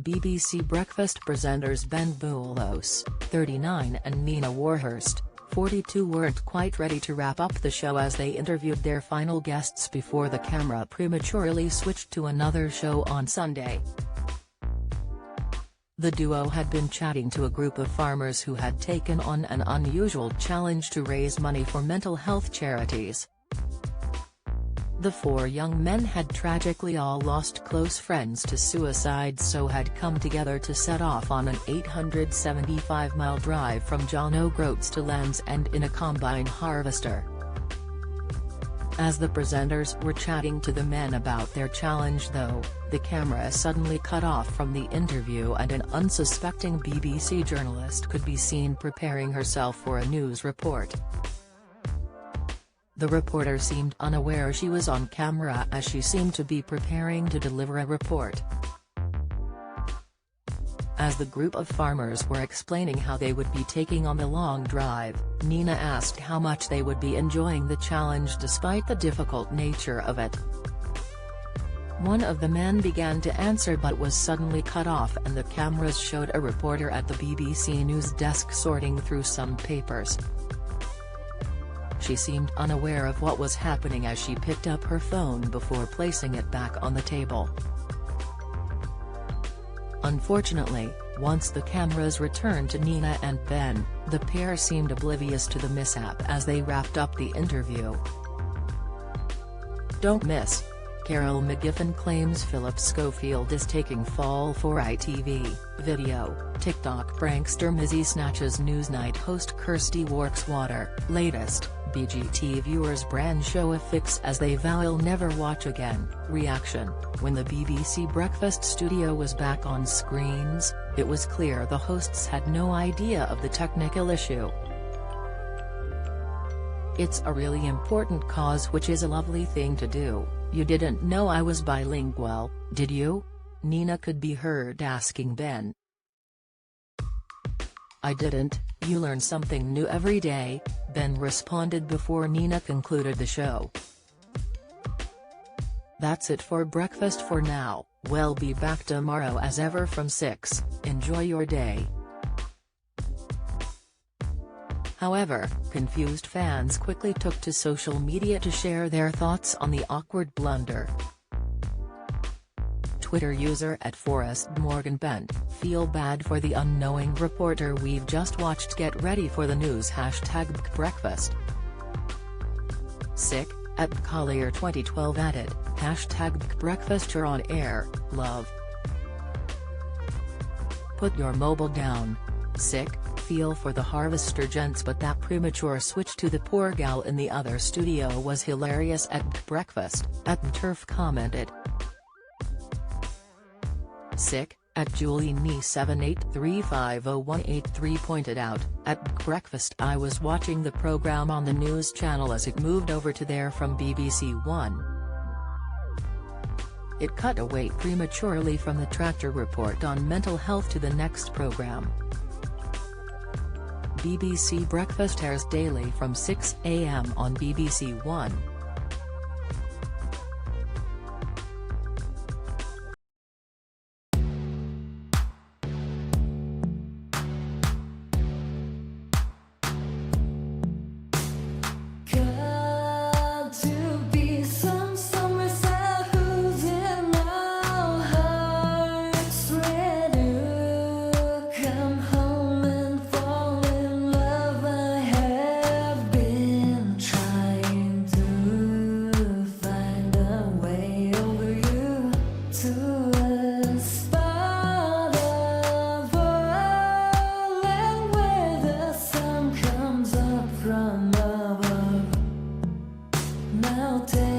BBC Breakfast presenters Ben Boulos, 39 and Nina Warhurst, 42 weren't quite ready to wrap up the show as they interviewed their final guests before the camera prematurely switched to another show on Sunday. The duo had been chatting to a group of farmers who had taken on an unusual challenge to raise money for mental health charities. The four young men had tragically all lost close friends to suicide, so had come together to set off on an 875-mile drive from John O'Groats to Land's End in a combine harvester. As the presenters were chatting to the men about their challenge though, the camera suddenly cut off from the interview and an unsuspecting BBC journalist could be seen preparing herself for a news report. The reporter seemed unaware she was on camera as she seemed to be preparing to deliver a report. As the group of farmers were explaining how they would be taking on the long drive, Nina asked how much they would be enjoying the challenge despite the difficult nature of it. One of the men began to answer but was suddenly cut off, and the cameras showed a reporter at the BBC News desk sorting through some papers. She seemed unaware of what was happening as she picked up her phone before placing it back on the table. Unfortunately, once the cameras returned to Nina and Ben, the pair seemed oblivious to the mishap as they wrapped up the interview. "Don't miss," Carol McGiffin claims Philip Schofield is taking fall for ITV video. TikTok prankster Mizzy snatches Newsnight host Kirsty Wark's water. Latest, BGT viewers brand show a fix as they vow they'll never watch again. Reaction: when the BBC Breakfast studio was back on screens, it was clear the hosts had no idea of the technical issue. "It's a really important cause, which is a lovely thing to do. You didn't know I was bilingual, did you?" Nina could be heard asking Ben. "I didn't, you learn something new every day," Ben responded before Nina concluded the show. "That's it for breakfast for now, we'll be back tomorrow as ever from 6, enjoy your day." However, confused fans quickly took to social media to share their thoughts on the awkward blunder. Twitter user @ForrestMorganBent, "Feel bad for the unknowing reporter we've just watched get ready for the news #breakfast." Sick, @Collier2012 added, #breakfast you're on air, love. Put your mobile down. Sick, feel for the harvester gents, but that premature switch to the poor gal in the other studio was hilarious @breakfast, @Turf commented. Sick, @JulieNie78350183 pointed out, @breakfast I was watching the programme on the news channel as it moved over to there from BBC One. It cut away prematurely from the tractor report on mental health to the next programme. BBC Breakfast airs daily from 6 a.m. on BBC One. Now take